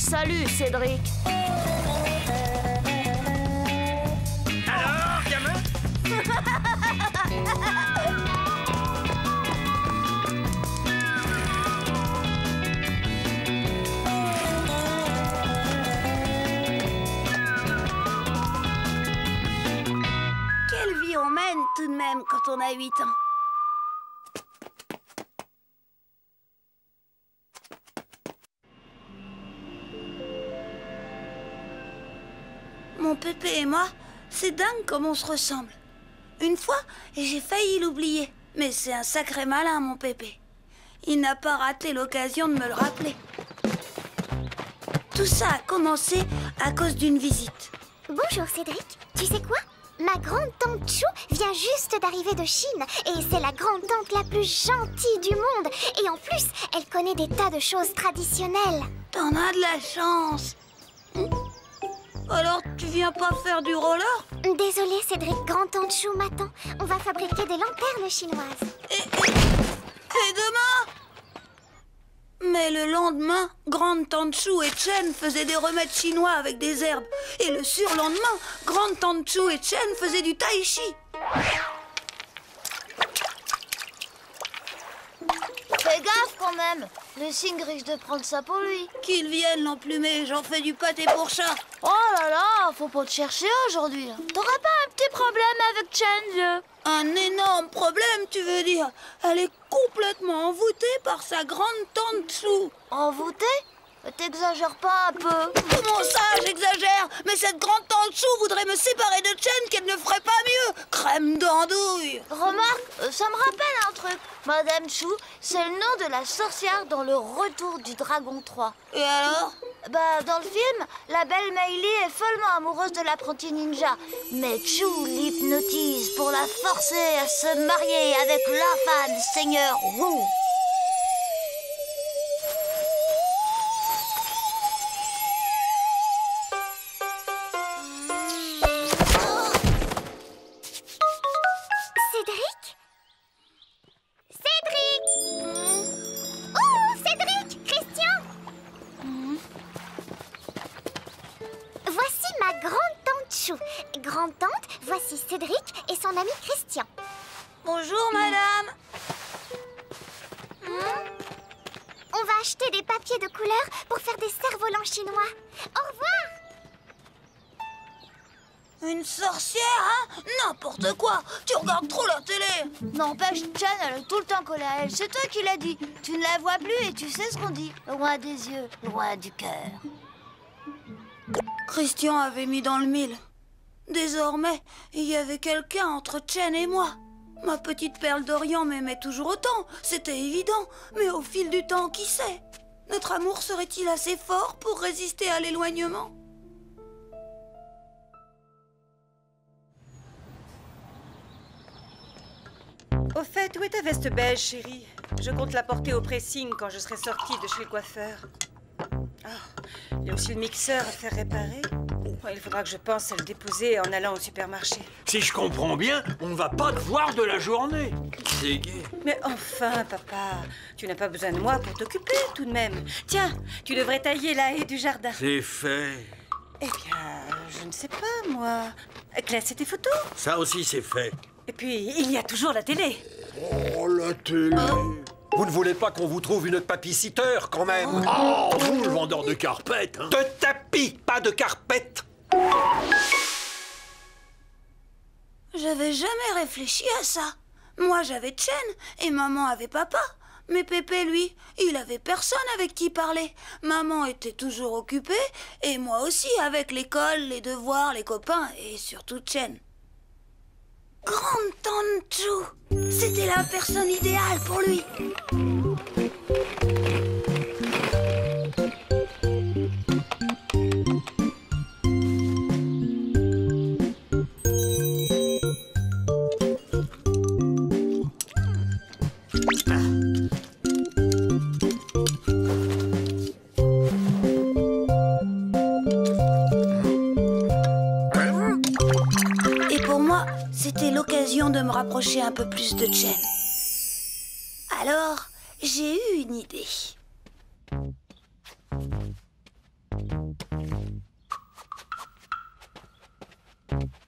Salut, Cédric. Alors, gamin? Quelle vie on mène tout de même quand on a 8 ans. Mon pépé et moi, c'est dingue comme on se ressemble. Une fois, j'ai failli l'oublier. Mais c'est un sacré malin, mon pépé. Il n'a pas raté l'occasion de me le rappeler. Tout ça a commencé à cause d'une visite. Bonjour Cédric, tu sais quoi? Ma grande-tante Chou vient juste d'arriver de Chine et c'est la grande-tante la plus gentille du monde. Et en plus, elle connaît des tas de choses traditionnelles. T'en as de la chance. Alors, tu viens pas faire du roller? Désolée Cédric, grande-tante Chou m'attend. On va fabriquer des lanternes chinoises. Et demain? Mais le lendemain, grande-tante Chou et Chen faisaient des remèdes chinois avec des herbes. Et le surlendemain, grande-tante Chou et Chen faisaient du tai chi. Fais gaffe quand même. Le cygne risque de prendre ça pour lui. Qu'ils viennent l'emplumer, j'en fais du pâté pour chat. Oh là là, faut pas te chercher aujourd'hui. T'auras pas un petit problème avec Chen, vieux? Un énorme problème, tu veux dire? Elle est complètement envoûtée par sa grande-tante Chou. Envoûté? T'exagères pas un peu? Comment ça, j'exagère? Mais cette grande-tante Chou voudrait me séparer de Chen qu'elle ne ferait pas mieux. Crème d'andouille. Remarque, ça me rappelle un truc. Madame Chou, c'est le nom de la sorcière dans le Retour du Dragon 3. Et alors? Bah, dans le film, la belle Meili est follement amoureuse de l'apprenti ninja. Mais Chou l'hypnotise pour la forcer à se marier avec l'infâme seigneur Wu. Cédric? Cédric! Oh, Cédric! Christian! Voici ma grande-tante Chou. Grande-tante, voici Cédric et son ami Christian. Bonjour, madame. On va acheter des papiers de couleur pour faire des cerfs-volants chinois. Au revoir! Une sorcière, hein? N'importe quoi. Tu regardes trop la télé. N'empêche, Chen, elle est tout le temps collée à elle. C'est toi qui l'as dit. Tu ne la vois plus et tu sais ce qu'on dit. Loin des yeux, loin du cœur. Christian avait mis dans le mille. Désormais, il y avait quelqu'un entre Chen et moi. Ma petite perle d'Orient m'aimait toujours autant, c'était évident. Mais au fil du temps, qui sait? Notre amour serait-il assez fort pour résister à l'éloignement? Au fait, où est ta veste beige, chérie? Je compte la porter au pressing quand je serai sortie de chez le coiffeur. Oh, il y a aussi le mixeur à faire réparer. Oh, il faudra que je pense à le déposer en allant au supermarché. Si je comprends bien, on ne va pas te voir de la journée. C'est gai. Mais enfin, papa, tu n'as pas besoin de moi pour t'occuper tout de même. Tiens, tu devrais tailler la haie du jardin. C'est fait. Eh bien, je ne sais pas, moi. Classer tes photos. Ça aussi, c'est fait. Et puis, il y a toujours la télé. Oh, la télé. Vous ne voulez pas qu'on vous trouve une babysitter, quand même? Oh, vous, le vendeur de carpettes, hein. De tapis, pas de carpette. J'avais jamais réfléchi à ça. Moi, j'avais Chen et maman avait papa. Mais Pépé, lui, il avait personne avec qui parler. Maman était toujours occupée et moi aussi avec l'école, les devoirs, les copains et surtout Chen. Grande-tante Chou, c'était la personne idéale pour lui. C'était l'occasion de me rapprocher un peu plus de Chen. Alors, j'ai eu une idée.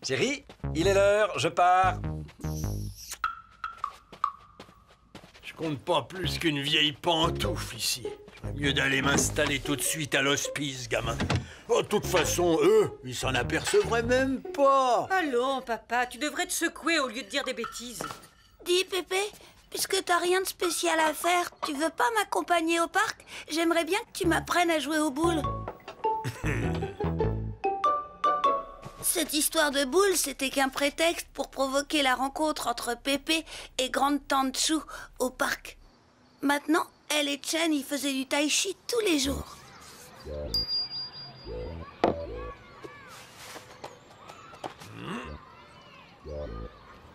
Chérie, il est l'heure, je pars. Je compte pas plus qu'une vieille pantoufle ici. Mieux d'aller m'installer tout de suite à l'hospice, gamin. Oh, de toute façon, eux, ils s'en apercevraient même pas. Allons, papa, tu devrais te secouer au lieu de dire des bêtises. Dis, Pépé, puisque t'as rien de spécial à faire, tu veux pas m'accompagner au parc? J'aimerais bien que tu m'apprennes à jouer aux boules. Cette histoire de boules, c'était qu'un prétexte pour provoquer la rencontre entre Pépé et Grande-Tante Chou au parc. Maintenant, elle et Chen y faisaient du tai chi tous les jours.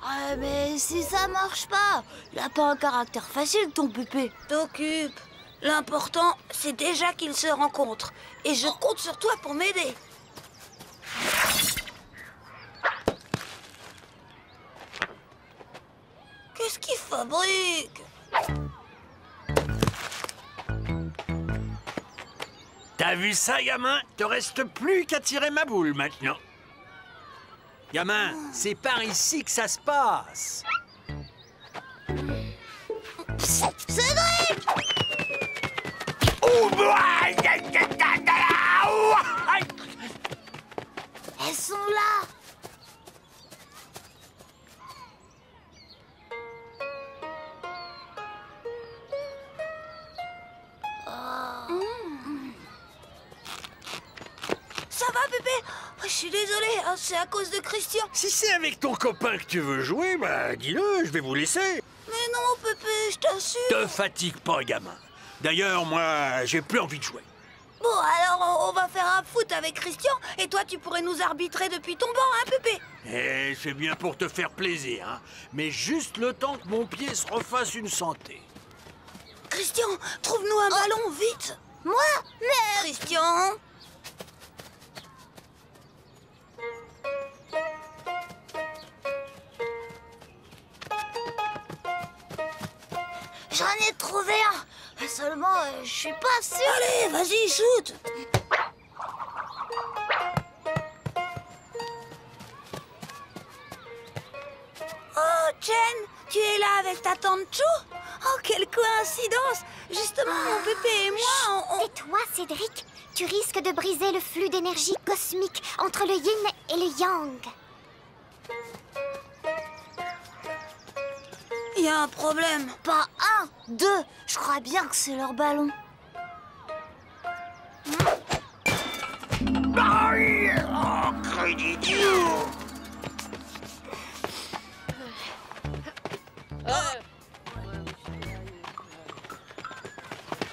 Ah, mais si ça marche pas, il a pas un caractère facile, ton Pépé. T'occupe. L'important, c'est déjà qu'ils se rencontrent. Et je compte sur toi pour m'aider. Qu'est-ce qu'il fabrique? T'as vu ça, gamin? Te reste plus qu'à tirer ma boule maintenant. Gamin, c'est par ici que ça se passe. Cédric! Elles sont là! Ça va, Pépé? Oh, je suis désolée, hein, c'est à cause de Christian. Si c'est avec ton copain que tu veux jouer, bah dis-le, je vais vous laisser. Mais non, Pépé, je t'assure. Te fatigue pas, gamin. D'ailleurs, moi, j'ai plus envie de jouer. Bon, alors on va faire un foot avec Christian et toi tu pourrais nous arbitrer depuis ton banc, hein, Pépé? Eh, c'est bien pour te faire plaisir, hein. Mais juste le temps que mon pied se refasse une santé. Christian, trouve-nous un ballon, vite! Moi? Mais... Christian! J'en ai trouvé un. Seulement, je suis pas sûre. Allez, vas-y, shoot! Oh, Chen, tu es là avec ta tante Chou? Oh, quelle coïncidence! Justement, mon Pépé et moi, on... Et toi, Cédric, tu risques de briser le flux d'énergie cosmique entre le yin et le yang. Il y a un problème. Pas un, deux. Je crois bien que c'est leur ballon.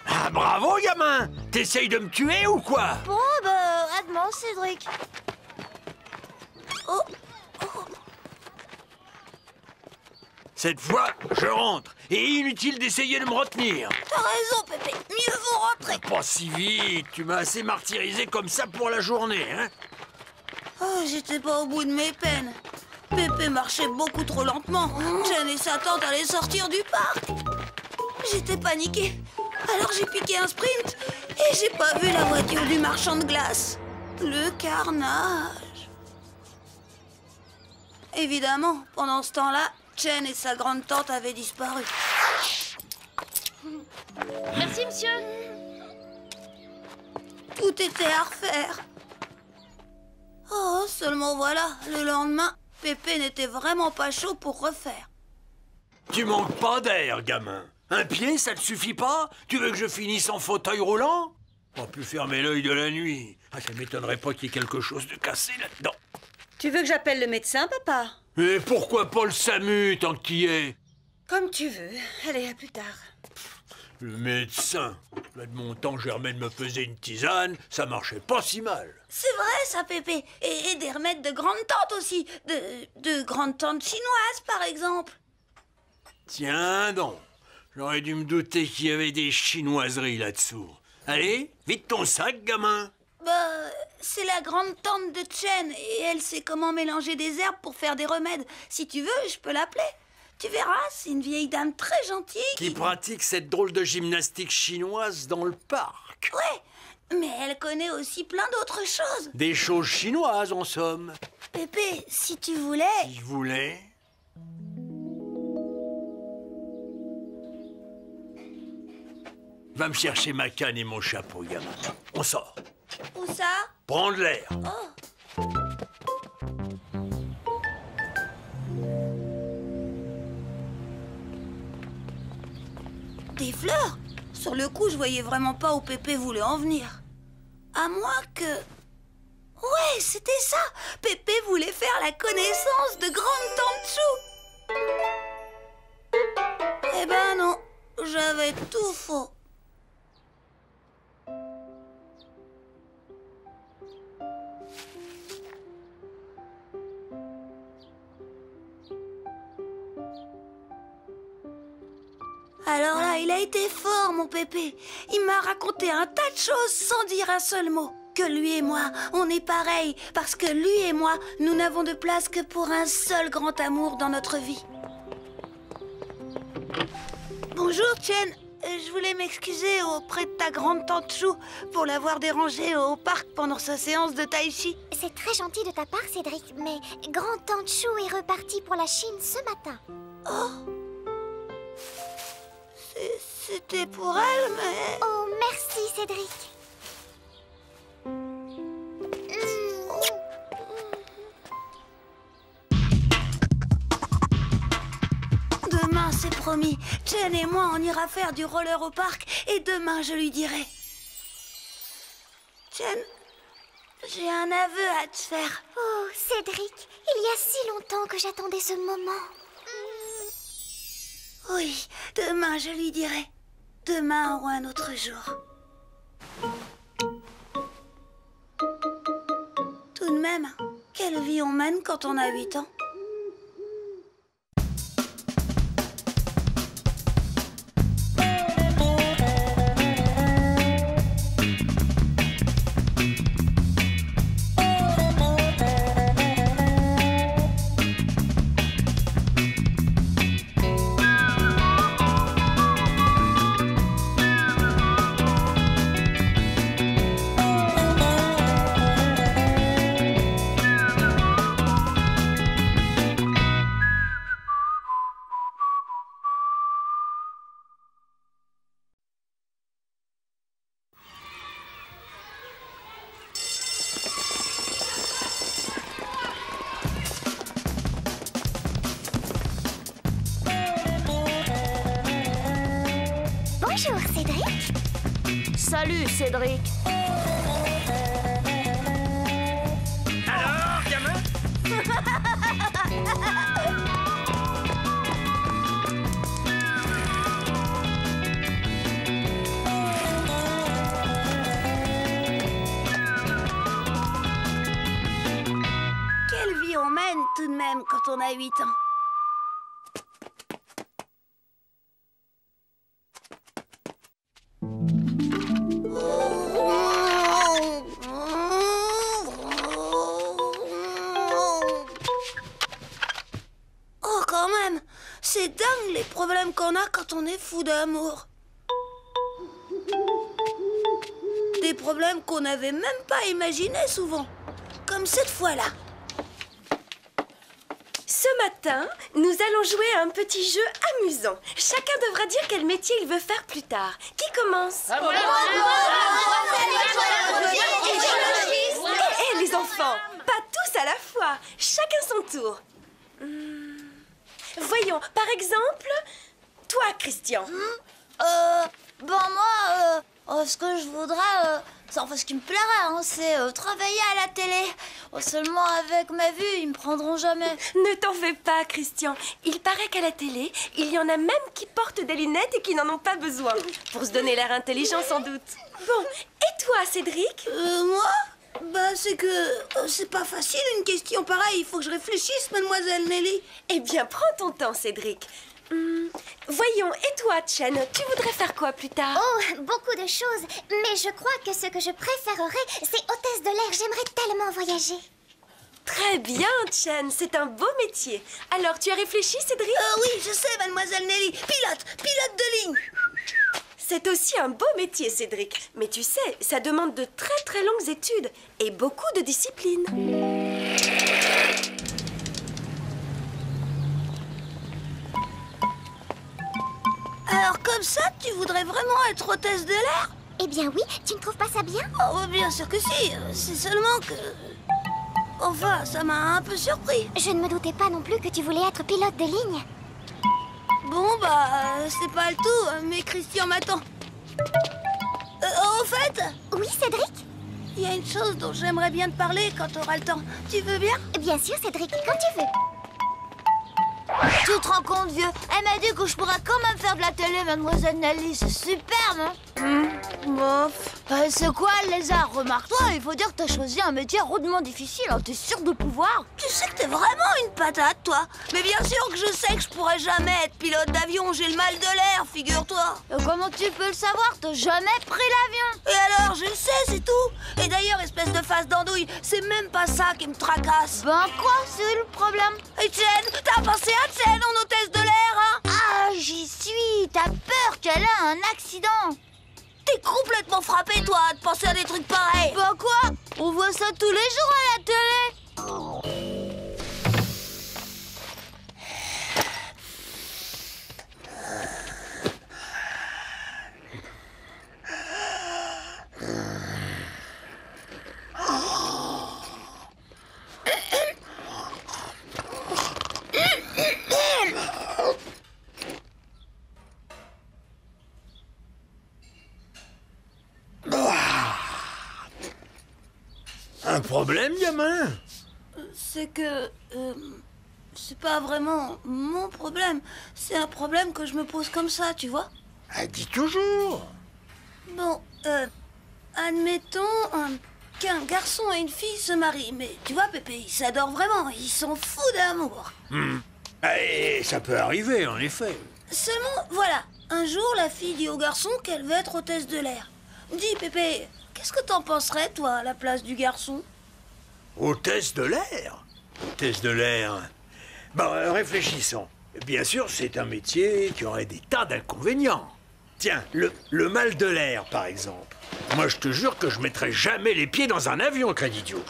Ah, bravo, gamin! T'essayes de me tuer ou quoi? Bon, bah, à demain, Cédric. Oh, Cette fois, je rentre. Et inutile d'essayer de me retenir. t'as raison, Pépé. Mieux vaut rentrer. Pas si vite. Tu m'as assez martyrisé comme ça pour la journée, hein? Oh, j'étais pas au bout de mes peines. Pépé marchait beaucoup trop lentement. Chen et sa tante allaient sortir du parc. J'étais paniquée. Alors j'ai piqué un sprint et j'ai pas vu la voiture du marchand de glace. Le carnage. Évidemment, pendant ce temps-là, Chen et sa grande-tante avaient disparu. Merci, monsieur. Tout était à refaire. Oh, seulement voilà, le lendemain, Pépé n'était vraiment pas chaud pour refaire. Tu manques pas d'air, gamin. Un pied, ça te suffit pas? Tu veux que je finisse en fauteuil roulant? Pas pu fermer l'œil de la nuit. Ah, ça m'étonnerait pas qu'il y ait quelque chose de cassé là-dedans. Tu veux que j'appelle le médecin, papa? Et pourquoi pas le SAMU tant que t'y es? Comme tu veux. Allez, à plus tard. Le médecin. Là, de mon temps, Germaine me faisait une tisane, ça marchait pas si mal. C'est vrai, ça, Pépé. Et des remèdes de grande-tante aussi. De grande-tante chinoise, par exemple. Tiens donc, j'aurais dû me douter qu'il y avait des chinoiseries là-dessous. Allez, vite ton sac, gamin. Bah, c'est la grande-tante de Chen. Et elle sait comment mélanger des herbes pour faire des remèdes. Si tu veux, je peux l'appeler. Tu verras, c'est une vieille dame très gentille Qui pratique cette drôle de gymnastique chinoise dans le parc. Ouais, mais elle elle connaît aussi plein d'autres choses. Des choses chinoises, en somme. Pépé, si tu voulais... Si je voulais... Va me chercher ma canne et mon chapeau, gamin. On sort. Où ça? Prendre l'air. Oh. Des fleurs? Sur le coup, je voyais vraiment pas où Pépé voulait en venir. À moins que... Ouais, c'était ça! Pépé voulait faire la connaissance de Grande-Tante Chou. Eh ben non, j'avais tout faux. Alors là, il a été fort, mon Pépé. Il m'a raconté un tas de choses sans dire un seul mot. Que lui et moi, on est pareils, parce que lui et moi, nous n'avons de place que pour un seul grand amour dans notre vie. Bonjour, Chen. Je voulais m'excuser auprès de ta grande-tante Chou pour l'avoir dérangée au parc pendant sa séance de tai chi. C'est très gentil de ta part, Cédric, mais Grande-tante Chou est repartie pour la Chine ce matin. Oh. C'était pour elle, mais... Oh, merci, Cédric. Demain, c'est promis. Chen et moi, on ira faire du roller au parc et demain, je lui dirai. Chen, j'ai un aveu à te faire. Oh, Cédric, il y a si longtemps que j'attendais ce moment. Oui, demain, je lui dirai. Demain ou un autre jour. Tout de même, quelle vie on mène quand on a 8 ans? Bonjour, Cédric. Salut, Cédric. Alors, gamin? Quelle vie on mène tout de même quand on a 8 ans. Oh, quand même, c'est dingue les problèmes qu'on a quand on est fou d'amour. Des problèmes qu'on n'avait même pas imaginés souvent, comme cette fois-là. Ce matin, nous allons jouer à un petit jeu amusant. Chacun devra dire quel métier il veut faire plus tard. Qui commence? Eh, les enfants, pas tous à la fois. Chacun son tour. Voyons, par exemple, toi, Christian. Ce que je voudrais, ce qui me plairait, hein, c'est travailler à la télé. Seulement avec ma vue, ils me prendront jamais. Ne t'en fais pas, Christian. Il paraît qu'à la télé, il y en a même qui portent des lunettes et qui n'en ont pas besoin. Pour se donner l'air intelligent, sans doute. Bon, et toi, Cédric? Moi? Bah, c'est que c'est pas facile une question pareille. Il faut que je réfléchisse, mademoiselle Nelly. Eh bien, prends ton temps, Cédric. Voyons, et toi, Chen, tu voudrais faire quoi plus tard? Oh, beaucoup de choses. Mais je crois que ce que je préférerais, c'est hôtesse de l'air. J'aimerais tellement voyager. Très bien, Chen, c'est un beau métier. Alors, tu as réfléchi, Cédric? Oui, je sais, mademoiselle Nelly. Pilote de ligne. C'est aussi un beau métier, Cédric. Mais tu sais, ça demande de très longues études et beaucoup de discipline. Alors comme ça, tu voudrais vraiment être hôtesse de l'air? Eh bien oui, tu ne trouves pas ça bien? Oh, bien sûr que si. C'est seulement que... Enfin, ça m'a un peu surpris. Je ne me doutais pas non plus que tu voulais être pilote de ligne. Bon, c'est pas le tout, mais Christian m'attend. Au fait, Oui, Cédric? il y a une chose dont j'aimerais bien te parler quand tu auras le temps. Tu veux bien? Bien sûr, Cédric, quand tu veux. Tu te rends compte, vieux? Elle m'a dit que je pourrais quand même faire de la télé, mademoiselle Nelly. C'est super, non? Bof. C'est quoi, le lézard? Remarque-toi, il faut dire que t'as choisi un métier rudement difficile. Hein. T'es sûr de pouvoir? Tu sais que t'es vraiment une patate, toi. Mais bien sûr que je sais que je pourrais jamais être pilote d'avion. J'ai le mal de l'air, figure-toi. Comment tu peux le savoir? T'as jamais pris l'avion. Et alors, je le sais, c'est tout. Et d'ailleurs, espèce de face d'andouille, c'est même pas ça qui me tracasse. Ben quoi? C'est le problème? Etienne, t'as pensé à Etienne en hôtesse de l'air, hein? Ah, j'y suis. T'as peur qu'elle ait un accident? T'es complètement frappé, toi, de penser à des trucs pareils. Bah quoi? On voit ça tous les jours à la télé. Un problème, gamin? C'est que... c'est pas vraiment mon problème. C'est un problème que je me pose comme ça, tu vois. Ah, dis toujours. Bon, admettons qu'un garçon et une fille se marient. Mais tu vois, Pépé, ils s'adorent vraiment. Ils sont fous d'amour. Et ça peut arriver, en effet. Seulement, voilà. Un jour, la fille dit au garçon qu'elle veut être hôtesse de l'air. Dis, Pépé, qu'est-ce que t'en penserais, toi, à la place du garçon? Hôtesse de l'air? Hôtesse de l'air. Bon, réfléchissons. Bien sûr, c'est un métier qui aurait des tas d'inconvénients. Tiens, le mal de l'air, par exemple. Moi, je te jure que je mettrai jamais les pieds dans un avion, créd'idiot.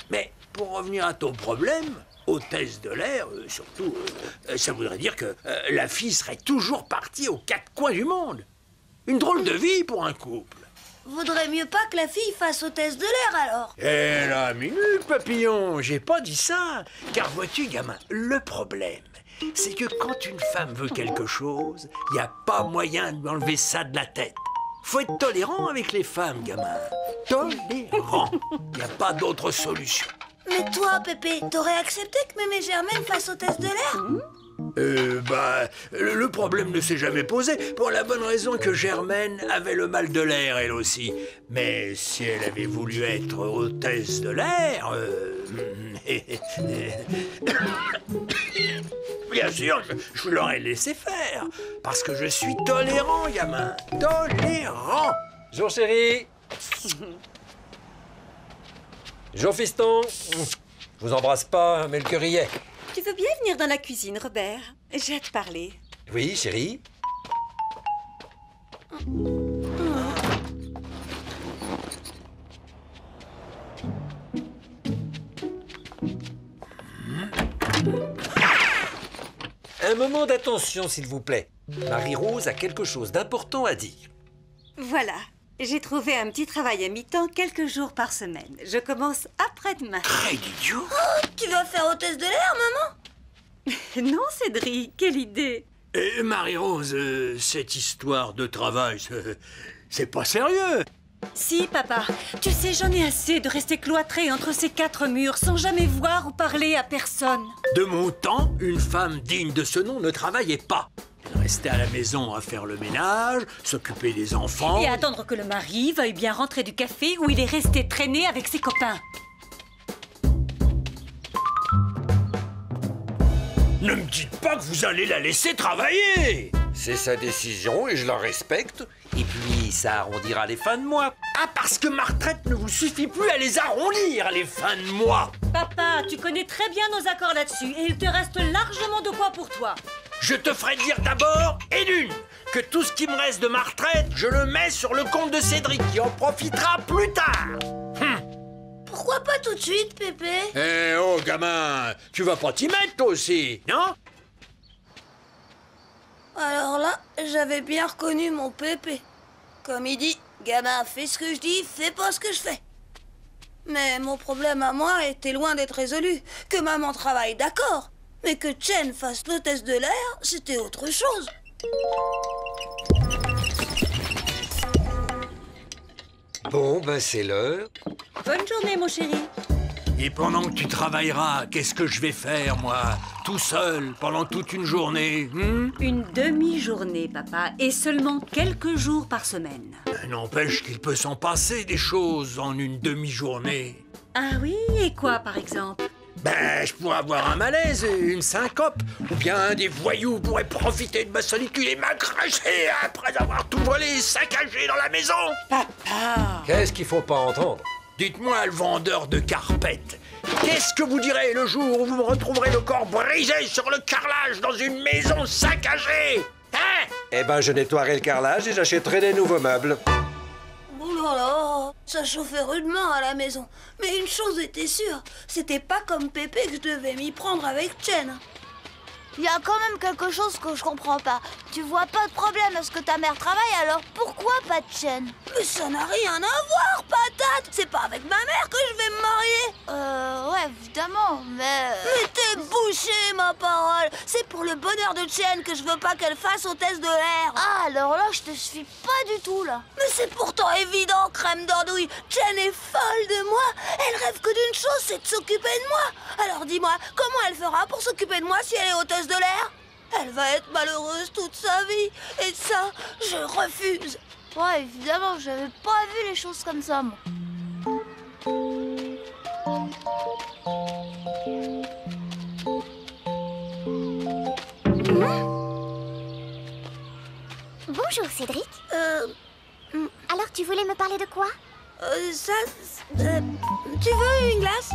Mais pour revenir à ton problème, hôtesse de l'air, surtout, ça voudrait dire que la fille serait toujours partie aux quatre coins du monde. Une drôle de vie pour un couple. Vaudrait mieux pas que la fille fasse hôtesse de l'air, alors. Eh la minute, papillon, j'ai pas dit ça. Car vois-tu, gamin, le problème, c'est que quand une femme veut quelque chose, y a pas moyen de lui enlever ça de la tête. Faut être tolérant avec les femmes, gamin. Tolérant. Y a pas d'autre solution. Mais toi, Pépé, t'aurais accepté que Mémé Germaine fasse hôtesse de l'air? Le problème ne s'est jamais posé, pour la bonne raison que Germaine avait le mal de l'air, elle aussi. Mais si elle avait voulu être hôtesse de l'air... Bien sûr, je l'aurais laissé faire, parce que je suis tolérant, gamin. Tolérant. Bonjour, chérie. Bonjour, fiston. Je vous embrasse pas, mais le cœur y est. Tu veux bien venir dans la cuisine, Robert? J'ai à te parler. Oui, chérie. Un moment d'attention, s'il vous plaît. Marie-Rose a quelque chose d'important à dire. Voilà. J'ai trouvé un petit travail à mi-temps quelques jours par semaine. Je commence après-demain. Très idiot. Tu vas faire hôtesse de l'air, maman? Non, Cédric, quelle idée. Et Marie-Rose, cette histoire de travail, c'est pas sérieux. Si, papa. Tu sais, j'en ai assez de rester cloîtrée entre ces quatre murs sans jamais voir ou parler à personne. De mon temps, une femme digne de ce nom ne travaillait pas. Elle restait à la maison à faire le ménage, s'occuper des enfants... Et attendre que le mari veuille bien rentrer du café où il est resté traîner avec ses copains. Ne me dites pas que vous allez la laisser travailler! C'est sa décision et je la respecte. Et puis, ça arrondira les fins de mois. Ah, parce que ma retraite ne vous suffit plus à les arrondir, les fins de mois! Papa, tu connais très bien nos accords là-dessus et il te reste largement de quoi pour toi. Je te ferai dire d'abord et d'une que tout ce qui me reste de ma retraite, je le mets sur le compte de Cédric, qui en profitera plus tard. Pourquoi pas tout de suite, Pépé? Eh oh, gamin, tu vas pas t'y mettre, toi aussi, non? Alors là, j'avais bien reconnu mon Pépé. Comme il dit, gamin, fais ce que je dis, fais pas ce que je fais. Mais mon problème à moi était loin d'être résolu. Que maman travaille, d'accord. Mais que Chen fasse l'hôtesse de l'air, c'était autre chose. Bon, ben c'est l'heure. Bonne journée, mon chéri. Et pendant que tu travailleras, qu'est-ce que je vais faire, moi? Tout seul, pendant toute une journée, Une demi-journée, papa, et seulement quelques jours par semaine. N'empêche qu'il peut s'en passer des choses en une demi-journée. Ah oui, et quoi, par exemple? Ben, je pourrais avoir un malaise, une syncope, ou bien un des voyous pourrait profiter de ma solitude et m'agresser après avoir tout volé et saccagé dans la maison. Papa. Qu'est-ce qu'il faut pas entendre? Dites-moi, le vendeur de carpettes, qu'est-ce que vous direz le jour où vous me retrouverez le corps brisé sur le carrelage dans une maison saccagée? Hein? Eh ben, je nettoierai le carrelage et j'achèterai des nouveaux meubles. Oh là là, ça chauffait rudement à la maison. Mais une chose était sûre, c'était pas comme Pépé que je devais m'y prendre avec Chen. Il y a quand même quelque chose que je comprends pas. Tu vois pas de problème à ce que ta mère travaille, alors pourquoi pas de Chen? Mais ça n'a rien à voir, patate. C'est pas avec ma mère que je vais me marier. Ouais, évidemment, mais... Mais t'es bouché, ma parole. C'est pour le bonheur de Chen que je veux pas qu'elle fasse hôtesse de l'air. Ah, alors là, je te suis pas du tout, là. Mais c'est pourtant évident, crème d'andouille. Chen est folle de moi. Elle rêve que d'une chose, c'est de s'occuper de moi. Alors dis-moi, comment elle fera pour s'occuper de moi si elle est hôtesse de l'air? Elle va être malheureuse toute sa vie. Et ça, je refuse. Ouais, évidemment, j'avais pas vu les choses comme ça, moi. Bonjour, Cédric. Alors, tu voulais me parler de quoi? Tu veux une glace?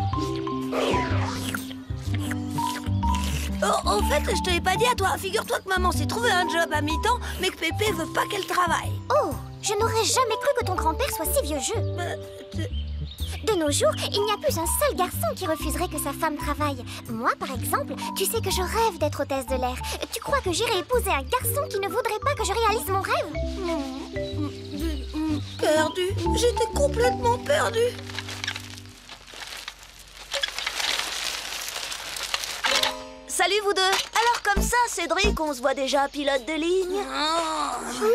Au fait, je te l'ai pas dit à toi. Figure-toi que maman s'est trouvé un job à mi-temps, mais que Pépé veut pas qu'elle travaille. Oh, je n'aurais jamais cru que ton grand-père soit si vieux jeu. De nos jours, il n'y a plus un seul garçon qui refuserait que sa femme travaille. Moi, par exemple, tu sais que je rêve d'être hôtesse de l'air. Tu crois que j'irai épouser un garçon qui ne voudrait pas que je réalise mon rêve? Perdue. J'étais complètement perdue. Salut, vous deux. Alors, comme ça, Cédric, on se voit déjà pilote de ligne.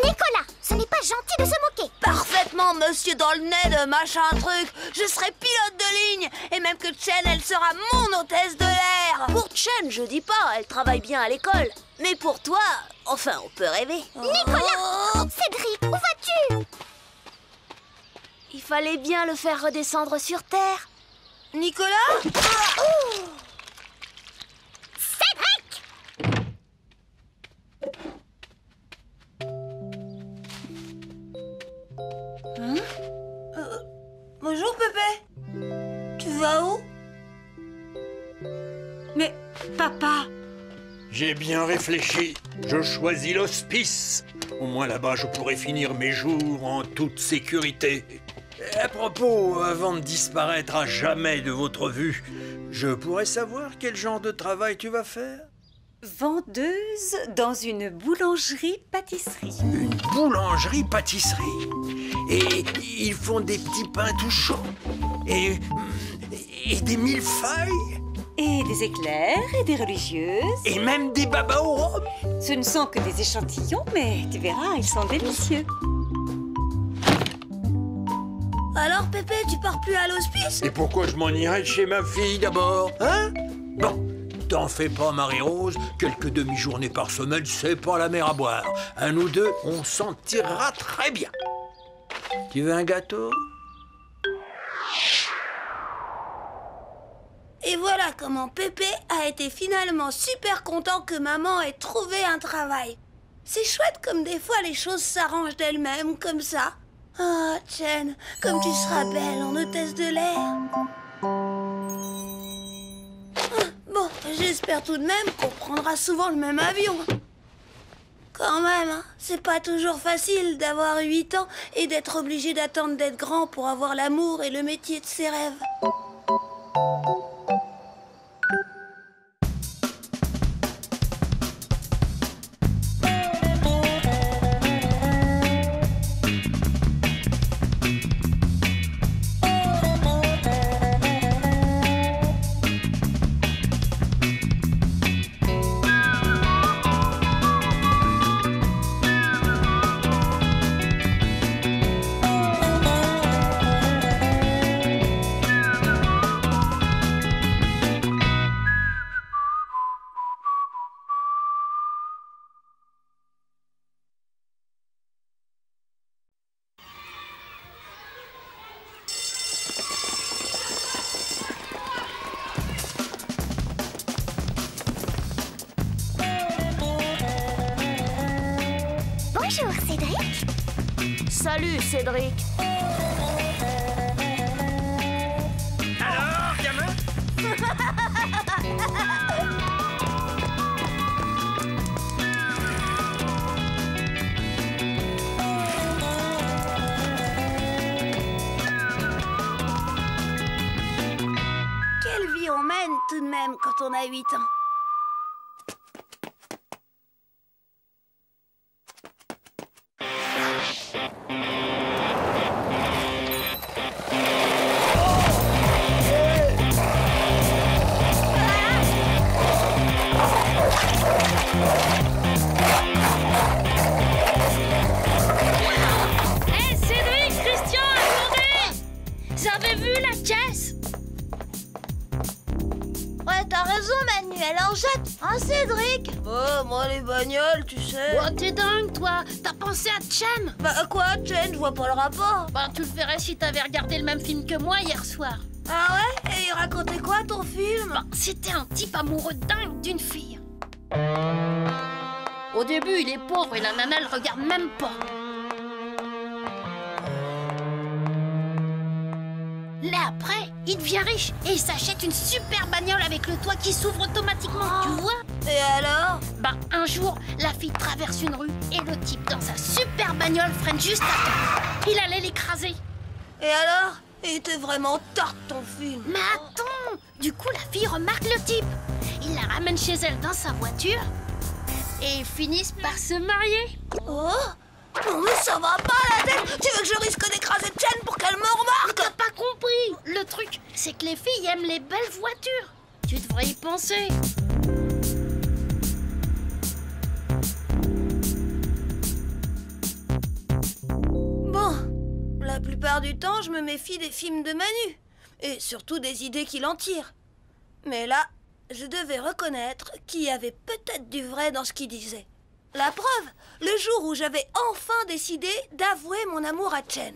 Nicolas, ce n'est pas gentil de se moquer. Parfaitement, monsieur dans le nez de machin truc. Je serai pilote de ligne. Et même que Chen, elle sera mon hôtesse de l'air. Pour Chen, je dis pas, elle travaille bien à l'école. Mais pour toi, enfin, on peut rêver. Nicolas! Cédric, où vas-tu? Il fallait bien le faire redescendre sur Terre. Nicolas? Bonjour, Pépé. Tu vas où? Mais, papa... J'ai bien réfléchi. Je choisis l'hospice. Au moins là-bas, je pourrai finir mes jours en toute sécurité. Et à propos, avant de disparaître à jamais de votre vue, je pourrais savoir quel genre de travail tu vas faire? Vendeuse dans une boulangerie-pâtisserie. Une boulangerie-pâtisserie. Et ils font des petits pains tout chauds. Et des millefeuilles. Et des éclairs et des religieuses. Et même des babas au rhum. Ce ne sont que des échantillons, mais tu verras, ils sont délicieux. Alors, Pépé, tu pars plus à l'hospice? Et pourquoi je m'en irais chez ma fille d'abord, hein? Bon, t'en fais pas, Marie-Rose. Quelques demi-journées par semaine, c'est pas la mer à boire. Un ou deux, on s'en tirera très bien. Tu veux un gâteau? Et voilà comment Pépé a été finalement super content que maman ait trouvé un travail. C'est chouette comme des fois les choses s'arrangent d'elles-mêmes comme ça. Ah, Chen, comme tu seras belle en hôtesse de l'air. Bon, j'espère tout de même qu'on prendra souvent le même avion. Quand même, hein, c'est pas toujours facile d'avoir 8 ans et d'être obligé d'attendre d'être grand pour avoir l'amour et le métier de ses rêves. Bonjour, Cédric. Salut, Cédric. Alors, gamin? Quelle vie on mène tout de même quand on a 8 ans. Hé, Cédric, Christian, attendez! Vous avez vu la caisse? Ouais, t'as raison, Manu, elle en jette, hein, Cédric? Oh, moi les bagnoles, tu sais. Oh, t'es dingue, toi! T'as pensé à Chen? Bah quoi, Chen, je vois pas le rapport. Bah, tu le verrais si t'avais regardé le même film que moi hier soir. Ah ouais? Et il racontait quoi ton film? Bah, c'était un type amoureux dingue d'une fille. Au début, il est pauvre et la nana le regarde même pas. Mais après, il devient riche et il s'achète une super bagnole avec le toit qui s'ouvre automatiquement, tu vois? Et alors? Bah, un jour, la fille traverse une rue et le type dans sa super bagnole freine juste à temps. Il allait l'écraser. Et alors? Il était vraiment tarte ton film. Mais attends! Du coup, la fille remarque le type. Il la ramène chez elle dans sa voiture et ils finissent par se marier. Oh? Non mais ça va pas la tête. Tu veux que je risque d'écraser Chen pour qu'elle me remarque? T'as pas compris! Le truc, c'est que les filles aiment les belles voitures. Tu devrais y penser. Bon, la plupart du temps, je me méfie des films de Manu. Et surtout des idées qu'il en tire. Mais là, je devais reconnaître qu'il y avait peut-être du vrai dans ce qu'il disait. La preuve, le jour où j'avais enfin décidé d'avouer mon amour à Chen.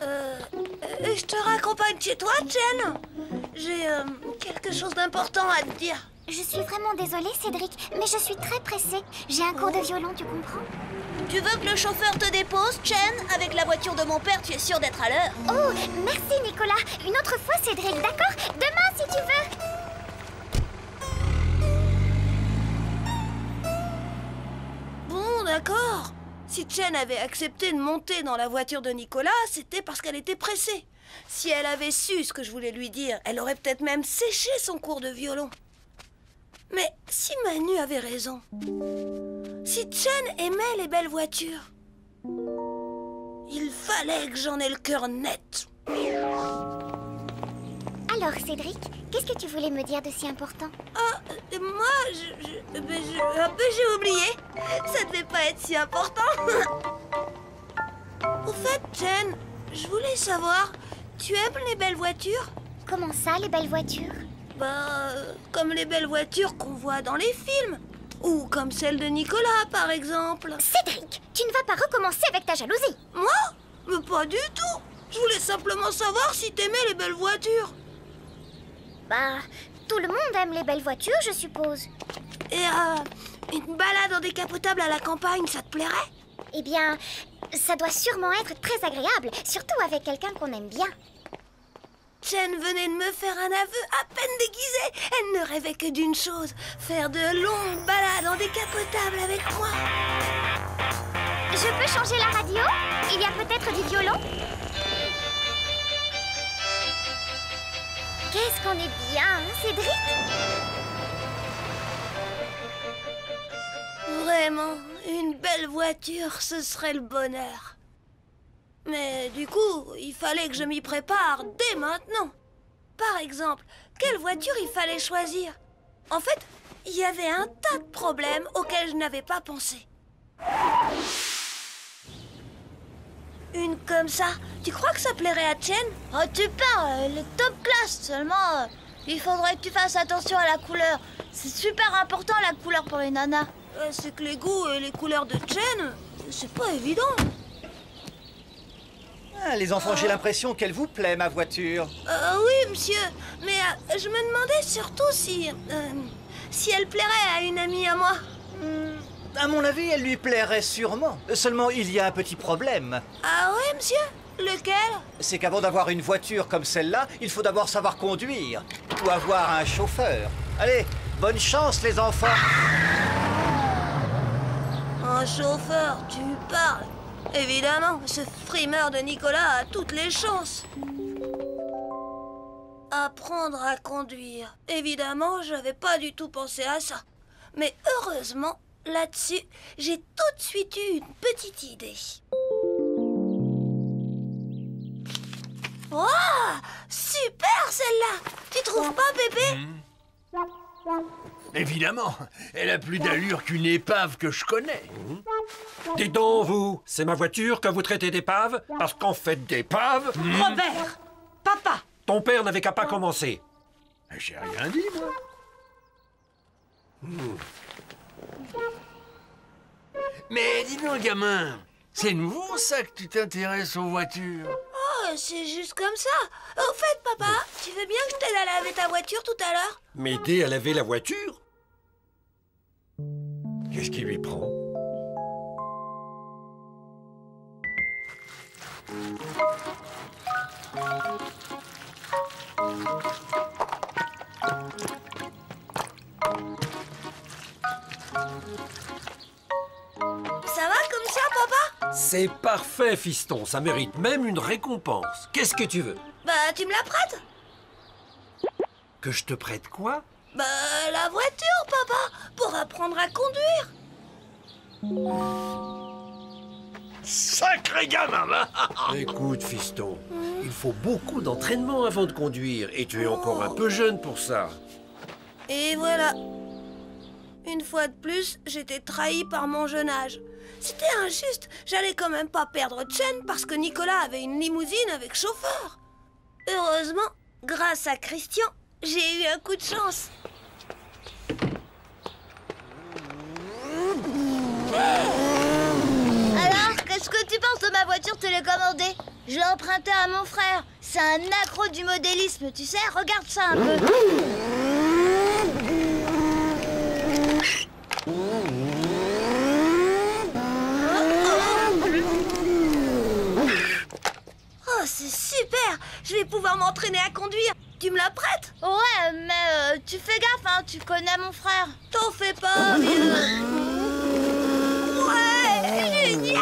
Je te raccompagne chez toi, Chen. J'ai quelque chose d'important à te dire. Je suis vraiment désolée, Cédric, mais je suis très pressée. J'ai un cours de violon, tu comprends? Tu veux que le chauffeur te dépose, Chen? Avec la voiture de mon père, tu es sûr d'être à l'heure. Oh, merci, Nicolas. Une autre fois, Cédric, d'accord? Demain, si tu veux. Bon, d'accord. Si Chen avait accepté de monter dans la voiture de Nicolas, c'était parce qu'elle était pressée. Si elle avait su ce que je voulais lui dire, elle aurait peut-être même séché son cours de violon. Mais si Manu avait raison, si Chen aimait les belles voitures, il fallait que j'en ai le cœur net. Alors, Cédric, qu'est-ce que tu voulais me dire de si important? Ah, moi, j'ai oublié. Ça devait pas être si important. Au fait, Chen, je voulais savoir, tu aimes les belles voitures? Comment ça, les belles voitures? Comme les belles voitures qu'on voit dans les films. Ou comme celle de Nicolas, par exemple. Cédric, tu ne vas pas recommencer avec ta jalousie. Moi? Mais pas du tout. Je voulais simplement savoir si t'aimais les belles voitures. Bah, tout le monde aime les belles voitures, je suppose. Et une balade en décapotable à la campagne, ça te plairait? Eh bien, ça doit sûrement être très agréable, surtout avec quelqu'un qu'on aime bien. Chen venait de me faire un aveu à peine déguisé. Elle ne rêvait que d'une chose, faire de longues balades en décapotable avec moi. Je peux changer la radio? Il y a peut-être du violon? Qu'est-ce qu'on est bien, hein, Cédric? Vraiment, une belle voiture, ce serait le bonheur. Mais du coup, il fallait que je m'y prépare dès maintenant. Par exemple, quelle voiture il fallait choisir? En fait, il y avait un tas de problèmes auxquels je n'avais pas pensé. Une comme ça, tu crois que ça plairait à Chen? Oh, tu parles, elle est top classe. Seulement, il faudrait que tu fasses attention à la couleur. C'est super important, la couleur, pour les nanas. C'est que les goûts et les couleurs de Chen, c'est pas évident. Ah, les enfants, j'ai l'impression qu'elle vous plaît, ma voiture. Oui, monsieur. Mais je me demandais surtout si elle plairait à une amie à moi. À mon avis, elle lui plairait sûrement. Seulement, il y a un petit problème. Ah ouais, monsieur? Lequel? C'est qu'avant d'avoir une voiture comme celle-là, il faut d'abord savoir conduire. Ou avoir un chauffeur. Allez, bonne chance, les enfants. Un chauffeur, tu parles? Évidemment, ce frimeur de Nicolas a toutes les chances. Apprendre à conduire. Évidemment, j'avais pas du tout pensé à ça. Mais heureusement, là-dessus, j'ai tout de suite eu une petite idée. Waouh! Super celle-là! Tu trouves pas, bébé? Évidemment, elle a plus d'allure qu'une épave que je connais. Dites donc, vous, c'est ma voiture que vous traitez d'épave? Parce qu'en fait d'épave... Robert! Papa! Ton père n'avait qu'à pas commencer. J'ai rien dit, moi. Mais dis donc, gamin, c'est nouveau ça que tu t'intéresses aux voitures? Oh, c'est juste comme ça. Au fait, papa, tu veux bien que je t'aide à laver ta voiture tout à l'heure? M'aider à laver la voiture? Qu'est-ce qui lui prend? Ça va comme ça, papa? C'est parfait, fiston. Ça mérite même une récompense. Qu'est-ce que tu veux? Bah, tu me la prêtes? Que je te prête quoi? Bah, la voiture, papa, pour apprendre à conduire. Sacré gamin, va. Écoute, fiston, il faut beaucoup d'entraînement avant de conduire. Et tu es encore un peu jeune pour ça. Et voilà. Une fois de plus, j'étais trahie par mon jeune âge. C'était injuste. J'allais quand même pas perdre Chen parce que Nicolas avait une limousine avec chauffeur. Heureusement, grâce à Christian, j'ai eu un coup de chance. Alors, qu'est-ce que tu penses de ma voiture télécommandée? Je l'ai empruntée à mon frère. C'est un accro du modélisme, tu sais. Regarde ça un peu. Oh, c'est super! Je vais pouvoir m'entraîner à conduire. Tu me la prêtes? Ouais, mais tu fais gaffe, hein. Tu connais mon frère. T'en fais pas, vieux. Ouais, génial!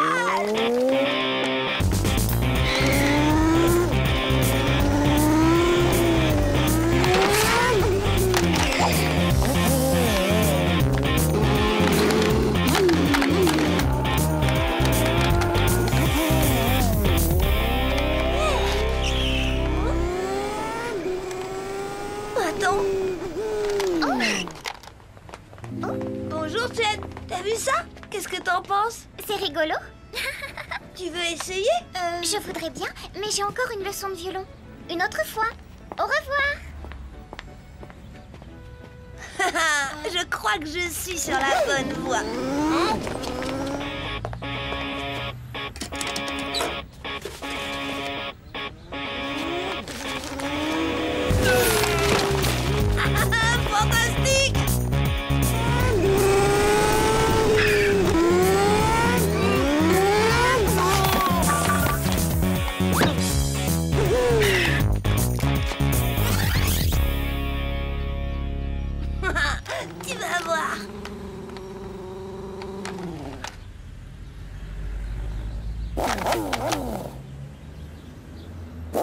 Attends. Bonjour, Chen. T'as vu ça? Qu'est-ce que t'en penses? C'est rigolo. Tu veux essayer? Je voudrais bien, mais j'ai encore une leçon de violon. Une autre fois. Au revoir. Je crois que je suis sur la bonne voie. Fantastique!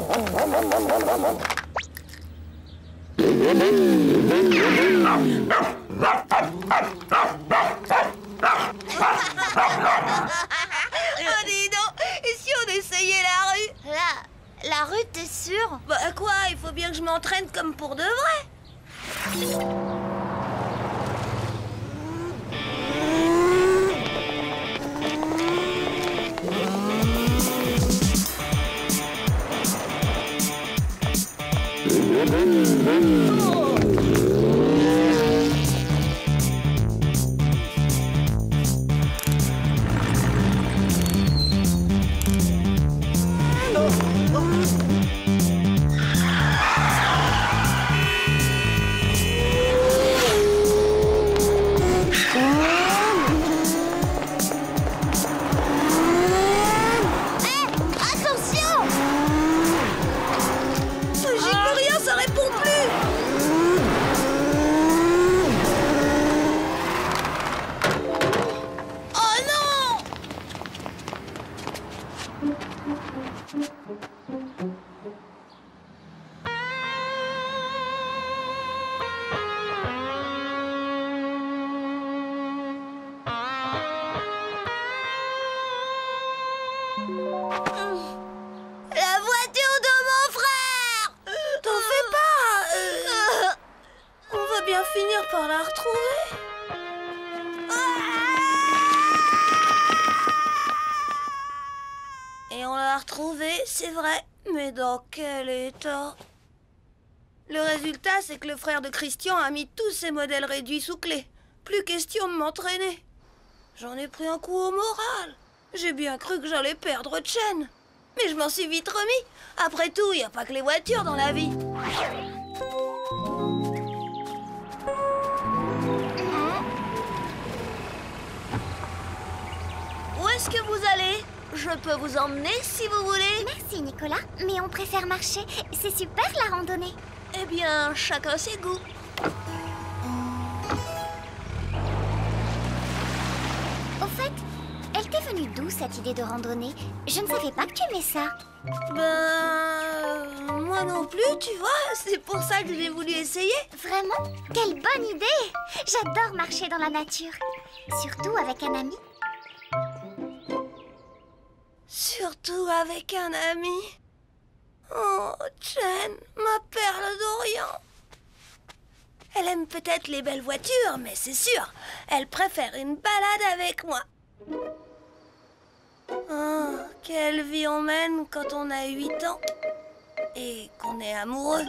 Oh, dis donc, et si on essayait la rue? La rue, t'es sûr? Bah quoi, il faut bien que je m'entraîne comme pour de vrai. La voiture de mon frère! T'en fais pas. On va bien finir par la retrouver. Et on l'a retrouvée, c'est vrai. Mais dans quel état? Le résultat, c'est que le frère de Christian a mis tous ses modèles réduits sous clé. Plus question de m'entraîner. J'en ai pris un coup au moral. J'ai bien cru que j'allais perdre Chen. Mais je m'en suis vite remis. Après tout, il n'y a pas que les voitures dans la vie. Où est-ce que vous allez? Je peux vous emmener si vous voulez. Merci Nicolas, mais on préfère marcher. C'est super la randonnée. Eh bien, chacun ses goûts. Au fait, elle t'est venue d'où cette idée de randonnée? Je ne savais pas que tu aimais ça. Ben... moi non plus, tu vois. C'est pour ça que j'ai voulu essayer. Vraiment? Quelle bonne idée! J'adore marcher dans la nature. Surtout avec un ami. Surtout avec un ami. Oh, Chen, ma perle d'Orient. Elle aime peut-être les belles voitures, mais c'est sûr, elle préfère une balade avec moi. Oh, quelle vie on mène quand on a 8 ans et qu'on est amoureux.